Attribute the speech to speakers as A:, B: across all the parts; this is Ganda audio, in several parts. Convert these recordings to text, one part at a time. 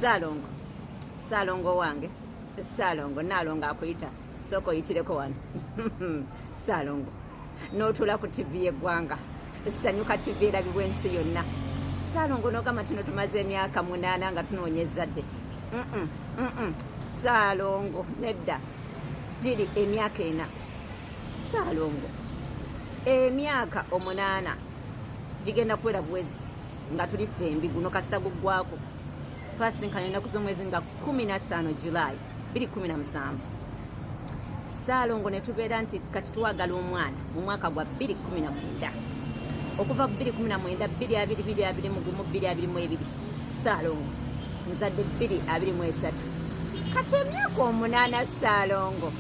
A: Salongo. Salongo wange. Salongo nalonga akuyita. Soko yitireko wano. Salongo. N'otula ku TV y'eggwanga. Sanyuka TV erabibwa ensi yonna. Salongo n'ogamba tuno tumaze emyaka 8 nga tunoonya ezzadde. Salongo nedda. Giri emyaka 4. Salongo. Emyaka 8 gigenda kuwera bwezi nga tuli fembi guno kasita guggwako. Twasinkana ennaku z'omwezi nga 15 July 2017. Salongo ne tubeera nti kati tuwagala omwana mu mwaka gwa 2019. Okuva 2019 22 Salongo nzadde 2023. Kati emyaka 8 Salongo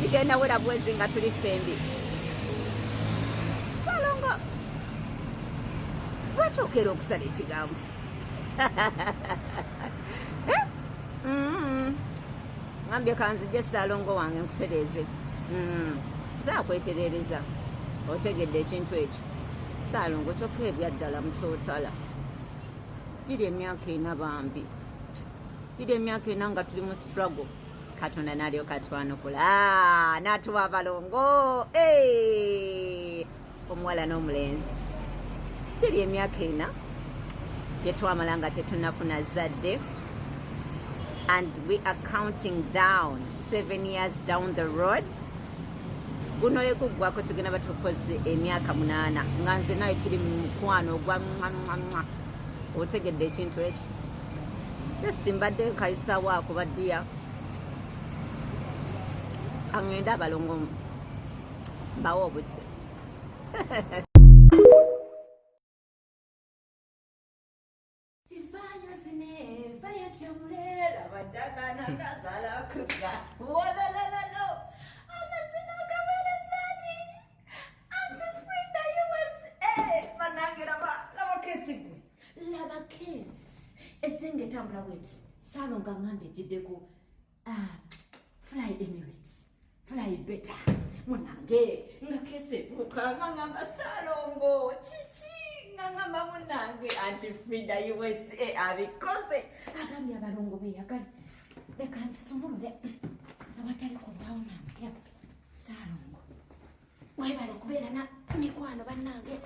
A: gigenda wera bwezi nga tuli fembi. Salongo lwaki okeera okusala ekigambo? Ngambye kanzije Salongo wange nkutereeze. Zakweterereza otegedde ekintu ekyo. Salongo kyokka ebyaddala mu kyotala. Biri emyaka 4 bambi. Biri emyaka 4 nga tuli mu struggle. Katonda nalyo katwanukula. Natuwa abalongo. Omuwala n'omulenzi. Biri emyaka 4 gyetwamala nga tetunafuna zadde. And we are counting down 7 years down the road. Guno yekugwako tugenda batukoze emyaka 8 nga nze naye tuli mu mukwano ogwa mwa. Otegedde ekintu ekyo. Just mbadde nkayisawo ku baddiya. Angenda abalongo mbawo obutte. Tifanya zine, vaya tiamulera, vajagana kazala kuka. Wadalala. Amazina kamera zani. Auntie Frida USA. Manangira laba kesigwe. Laba kesi. Esenge tambula weti. Salongo ngambe jideko. Fly Emirates. Fly better. Munange. Nga kese buka. Ngamba Salongo. Chichi. Ngamba munange. Auntie Frida USA. Abikoze. Agambye abalongo beyagala. Leka ntisumulule. Nabatali kubawo nambe. Salongo. Webale kubeera na mikwano bannange.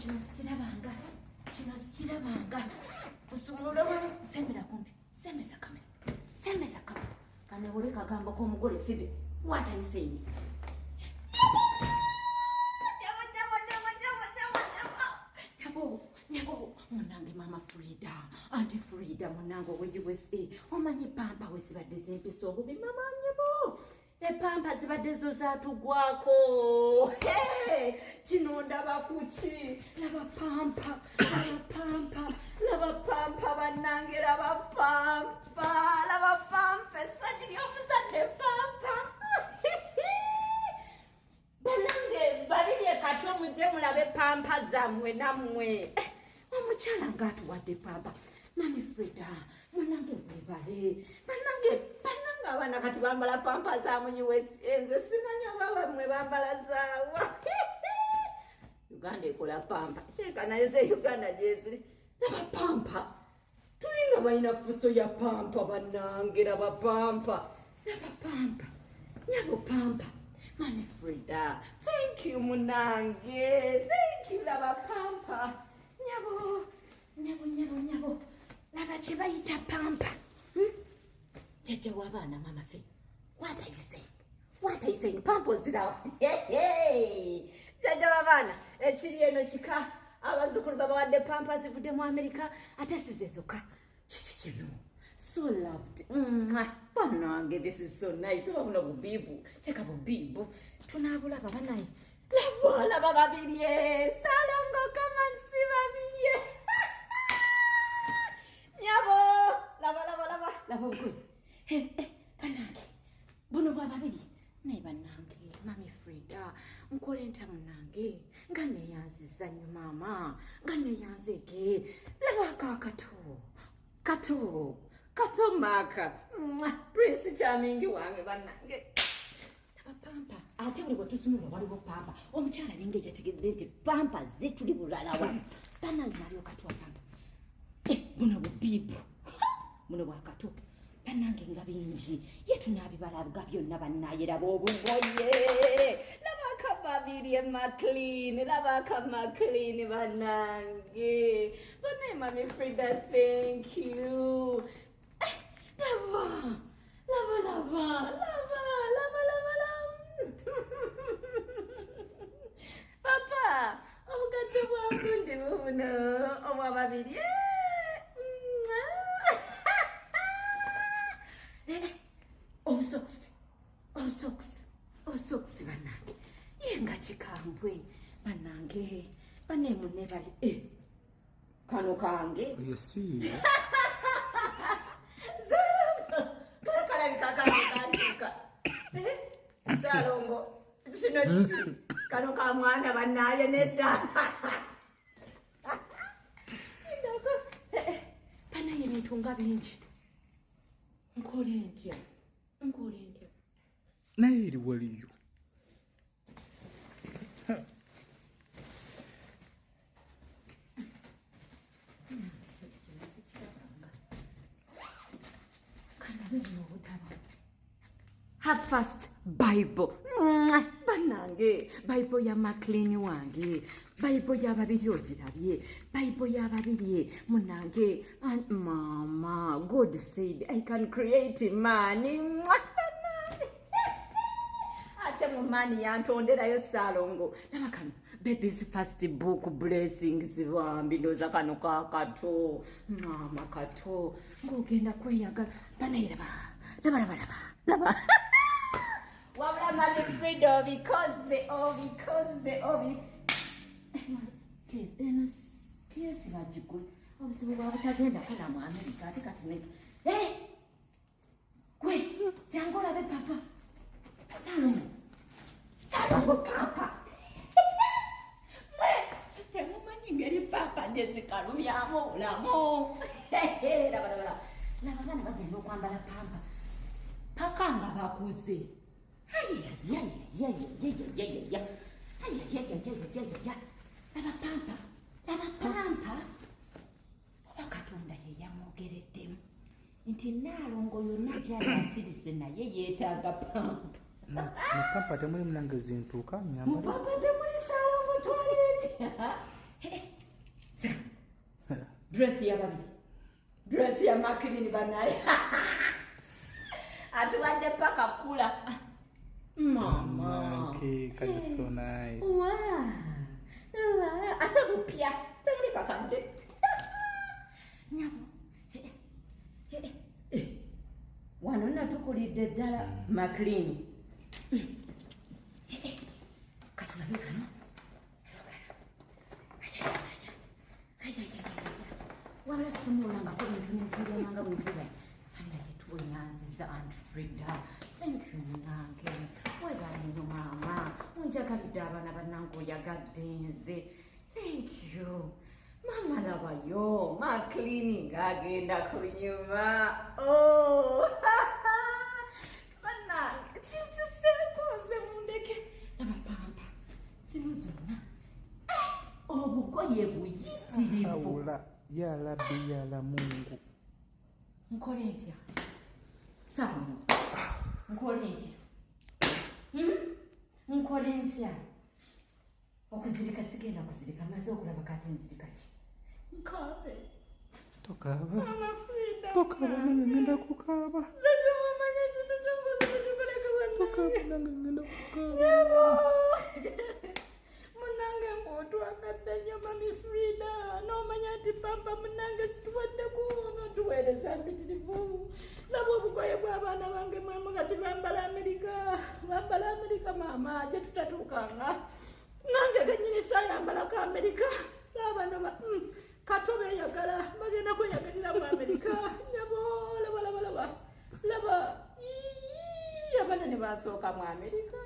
A: Kino sikirabanga. Kino sikirabanga. Osumulule wamu. Sembera kumpi. Sembeza kamera. Sembeza kamera. Kane ule kagamba k'omugole Fibe. What are you saying? Nyabo. Munange mama Frida. Auntie Frida munange we USA. Omanyi pampa we zibadde zimpiso obubi mama nyabo. Pampa zibadde zo zatugwako. Kino ndaba kuki. Laba pampa bannange laba pampa essanyu ly'omuzadde pampa. Bannange babirye kato mujje mulabe pampa zammwe nammwe. Omukyala ng'atuwadde pampa. Mami Frida, munange webale. Bannange abaana kati bambala pampa za mu USA. Nze simanya oba bamwe bambala zaawa. Uganda ekola pampa. Teeka naye ze Uganda gyeziri. Laba pampa. Tulinga balina fuso ya pampa bannange laba pampa. Laba pampa. Nyabo pampa. Mami Frida. Thank you munange. Thank you laba pampa. Nyabo. Laba kye bayita pampa. Jaja wabana mama fe. What are you saying? Pampo zirawa. Jaja wabana. Ekiri eno kika. Abazukulu babawadde pampa zivudde mu America. Ate sizezuka. Kino. So loved. Bannange, this is so nice. Oba buno bubibu. Cheka bubibu. Tunaabulaba banaye. Laba babirye. Salongo kama nsi babirye. Nyabo. Laba bukwe. Bannange. Buno bwa babiri. Naye bannange. Mami Frida. Nkole nta munange. Nga neyanziza nnyo mama. Nga neyanzege. Laba Kato maka. Prince Charming wange bannange. Pampa. Ate buli bwetusumula waliwo pampa. Omukyala ninge yategedde nti pampa zituli bulala wa. Bannange nalyo katuwa pampa. Buno bubibu. muno bwakato bannange nga bingi ye tunaabibalaga byonna bannaye laba obugoye labaka babiri maclean labaka maclean bannange bonna mami Frida thank you lava papa obugato bwangundi buno obwababiri obusokusi bannange yenga kikambwe bannange banemune bali kano kange kalabikakandika Salongo kino kiki kano ka mwana bannaye nedda banaye netunga bingi nkole ntya
B: naye eri waliyo
A: Have first Bible. Banange, Bible ya maclean wange, Bible ya babiri ogirabye, Bible ya babiri munange, and mama, God said I can create money. Ate mu money yantonderayo Salongo. Namakano, baby's first book blessings bambi ndoza kano kakato, mama kato, ngogenda kweyagala, banayiraba, laba. Wabula mami Frida because they kiesi bajikulu obuzibu bwabutagenda kana mu Amerika ate kati gwe jangu olabe papa Salongo papa temumanyi ngeri papa gyezikalumyamu obulamu laba abaana bagenda okwambala pampa paka nga bakuze Laba oba Katonda ye yamwogereddemu nti Naalongo yonna gyali asirise naye yeetaaga pampa.
B: Mupampa temuli munange zintuuka nyamba.
A: Mupampa temuli Salongo twaleeri. Dress ya babiri. Dress ya makilini banaye. Atuwadde paka kula. Mama.
B: Okay, that's so nice.
A: Wow. Ate kupya. Tuli kakande. Nyabo. Wano natukulidde ddala maclean. Kati nabika no. Wabula simulanga ko bintu n'empuliranga bwentula. Hanga yetuwenyanziza Aunt Frida. Thank you, Nange. Webalino mama. Unjagalidde abaana bannange oyagadde nze. Thank you. Mama labayo. Ma cleaning agenda kunyuma. Oh. Bannange. Kisiseeko nze mundeke. Laba pampa. Zino zonna. Obugoye buyitirivu.
B: Awula. Ya Rabbi ya la Mungu.
A: Nkole ntya? Salongo. Nkole ntya? Nkole ntya? Okuzirika sigenda kuzirika maze okulaba kati nzirika ki? Nkabe.
B: Tokaaba.
A: Mama Frida.
B: Tokaaba nange ngenda kukaaba.
A: Zajja mumanya kintu ky'omuzibu kikoleka bonna.
B: Tokaaba nange ngenda kukaaba.
A: Yabo. Munange ng'otwagadde nnyo Mami Frida. N'omanya nti pampa munange situwaddeko n'otuweereza mpitirivu. Laba obugoye bw'abaana bange mama kati bambala Amerika. Bambala Amerika mama gye tutatuukanga. Nange gennyini saayambalako Amerika. Laba no kato beeyagala bagenda kweyagalira mu Amerika. Nyabo laba. Laba. Abaana ne basooka mu Amerika.